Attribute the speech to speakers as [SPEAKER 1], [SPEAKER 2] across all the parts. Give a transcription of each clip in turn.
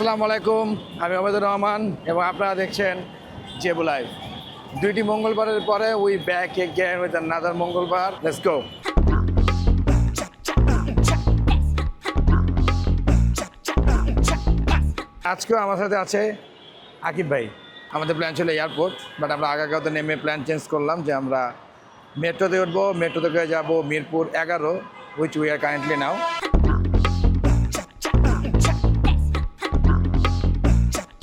[SPEAKER 1] আসসালামু আলাইকুম, আমি ওবায়দুর রহমান এবং আপনারা দেখছেন জেবু লাইভ। দুইটি মঙ্গলবারের পরে we back again with another মঙ্গলবার। Let's go. আজকেও আমার সাথে আছে আকিব ভাই। আমাদের প্ল্যান ছিল এয়ারপোর্ট, বাট আমরা আগাগাতে নেমে প্ল্যান চেঞ্জ করলাম যে আমরা মেট্রোতে উঠবো। মেট্রো থেকে যাবো Mirpur 11, which we are currently now.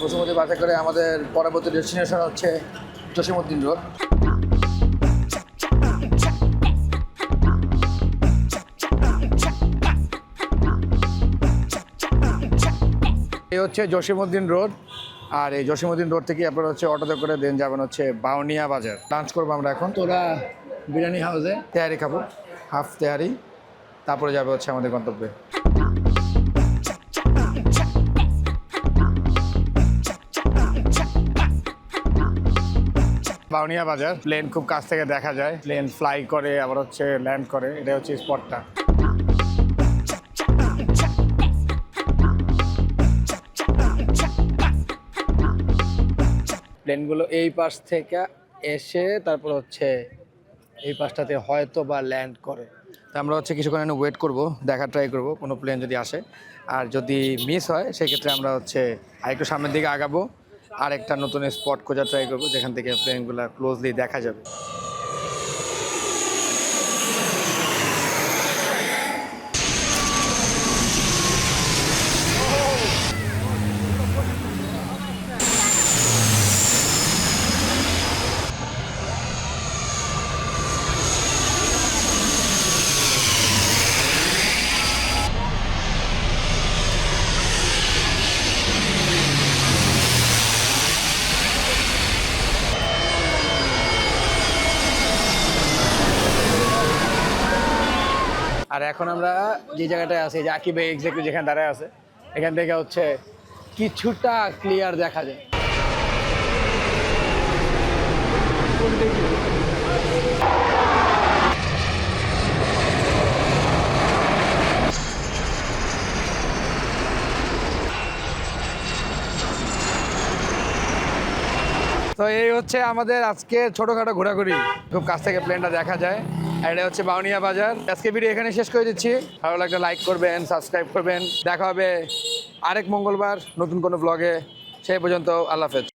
[SPEAKER 1] প্রথমত বাসে করে আমাদের পরবর্তী ডেস্টিনেশন হচ্ছে জসীমউদ্দিন রোড। এই হচ্ছে জসীমউদ্দিন রোড, আর এই জসীমউদ্দিন রোড থেকে আপনার হচ্ছে অটোতে করে দেন যাবেন হচ্ছে বাউনিয়া বাজার। লাঞ্চ করবো আমরা এখন। তোরা বিরিয়ানি হাউসে তেহারি খাবো, হাফ তেহারি, তারপরে যাবে হচ্ছে আমাদের গন্তব্যে। বাউনিয়া বাজার প্লেন খুব কাছ থেকে দেখা যায়, প্লেন ফ্লাই করে আবার হচ্ছে ল্যান্ড করে, এটা হচ্ছে স্পটটা। প্লেনগুলো এই পাশ থেকে এসে তারপর হচ্ছে এই পাশটাতে হয়তো বা ল্যান্ড করে। তো আমরা হচ্ছে কিছুক্ষণ ওয়েট করব, দেখার ট্রাই করব কোনো প্লেন যদি আসে, আর যদি মিস হয় সেক্ষেত্রে আমরা হচ্ছে আরেকটু সামনের দিকে আগাবো, আর একটা নতুন স্পট খোঁজার ট্রাই করবো যেখান থেকে প্লেনগুলো ক্লোজলি দেখা যাবে। আর এখন আমরা যে জায়গাটায় আছি, যে আকিব ভাই এক্স্যাক্টলি যেখানে দাঁড়ায় আছে, এখান থেকে হচ্ছে কিছুটা ক্লিয়ার দেখা যায়। তো এই হচ্ছে আমাদের আজকে ছোটোখাটো ঘোরাঘুরি, খুব কাছ থেকে প্লেনটা দেখা যায়। আর এটা হচ্ছে বাউনিয়া বাজার। আজকে ভিডিও এখানে শেষ করে দিচ্ছি। ভালো লাগলে লাইক করবেন, সাবস্ক্রাইব করবেন। দেখা হবে আরেক মঙ্গলবার নতুন কোনো ব্লগে। সেই পর্যন্ত আল্লাহ হাফেজ।